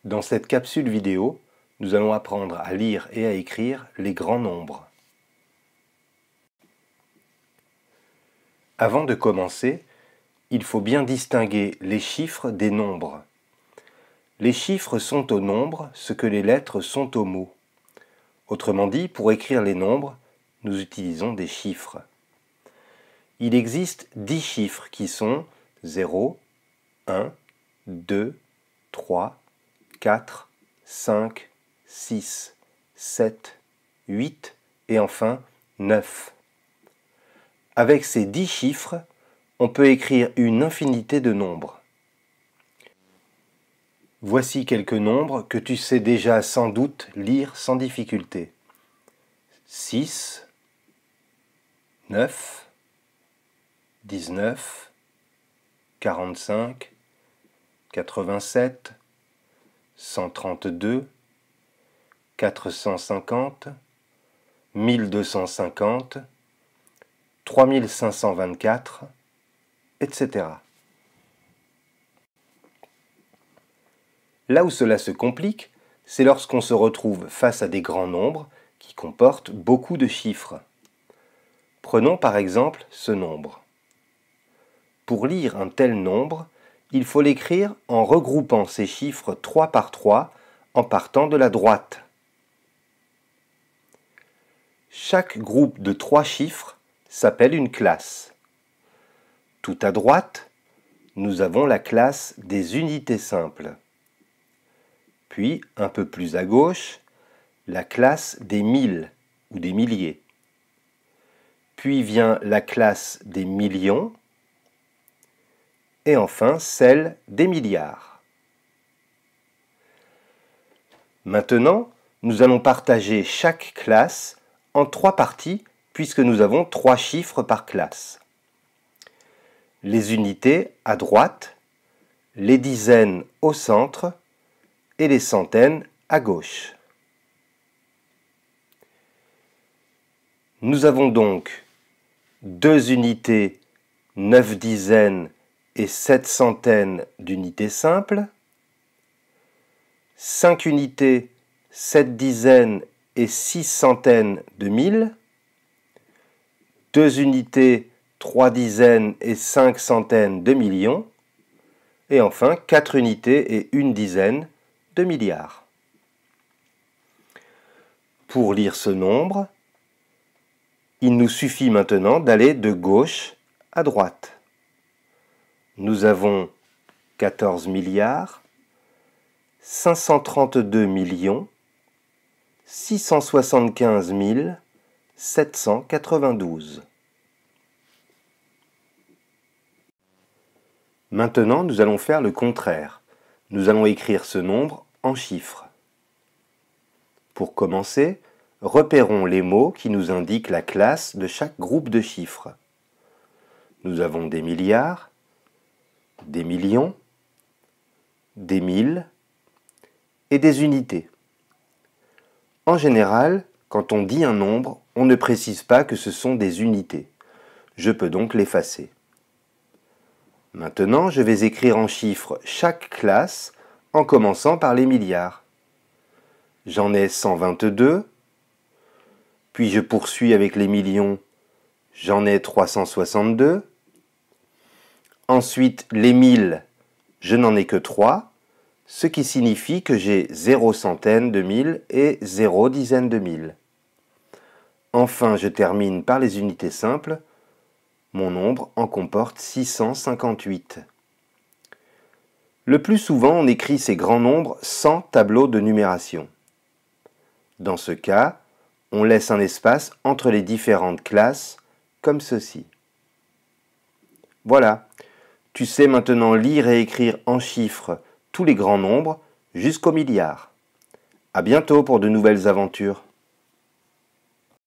Dans cette capsule vidéo, nous allons apprendre à lire et à écrire les grands nombres. Avant de commencer, il faut bien distinguer les chiffres des nombres. Les chiffres sont aux nombres ce que les lettres sont aux mots. Autrement dit, pour écrire les nombres, nous utilisons des chiffres. Il existe 10 chiffres qui sont 0, 1, 2, 3, 4, 5, 6, 7, 8 et enfin 9. Avec ces 10 chiffres, on peut écrire une infinité de nombres. Voici quelques nombres que tu sais déjà sans doute lire sans difficulté. 6, 9, 19, 45, 87, 132, 450, 1250, 3524, etc. Là où cela se complique, c'est lorsqu'on se retrouve face à des grands nombres qui comportent beaucoup de chiffres. Prenons par exemple ce nombre. Pour lire un tel nombre, il faut l'écrire en regroupant ces chiffres 3 par 3 en partant de la droite. Chaque groupe de 3 chiffres s'appelle une classe. Tout à droite, nous avons la classe des unités simples. Puis, un peu plus à gauche, la classe des milles ou des milliers. Puis vient la classe des millions et enfin celle des milliards. Maintenant, nous allons partager chaque classe en 3 parties puisque nous avons 3 chiffres par classe. Les unités à droite, les dizaines au centre et les centaines à gauche. Nous avons donc 2 unités, 9 dizaines et 7 centaines d'unités simples, 5 unités, 7 dizaines et 6 centaines de mille, 2 unités, 3 dizaines et 5 centaines de millions, et enfin 4 unités et 1 dizaine de milliards. Pour lire ce nombre, il nous suffit maintenant d'aller de gauche à droite. Nous avons 14 milliards, 532 millions, 675 792. Maintenant, nous allons faire le contraire. Nous allons écrire ce nombre en chiffres. Pour commencer, repérons les mots qui nous indiquent la classe de chaque groupe de chiffres. Nous avons des milliards, des millions, des milles et des unités. En général, quand on dit un nombre, on ne précise pas que ce sont des unités. Je peux donc l'effacer. Maintenant, je vais écrire en chiffres chaque classe en commençant par les milliards. J'en ai 122, puis je poursuis avec les millions, j'en ai 362. Ensuite, les milles, je n'en ai que 3, ce qui signifie que j'ai 0 centaine de mille et 0 dizaine de mille. Enfin, je termine par les unités simples. Mon nombre en comporte 658. Le plus souvent, on écrit ces grands nombres sans tableau de numération. Dans ce cas, on laisse un espace entre les différentes classes, comme ceci. Voilà, tu sais maintenant lire et écrire en chiffres tous les grands nombres jusqu'au milliard. À bientôt pour de nouvelles aventures.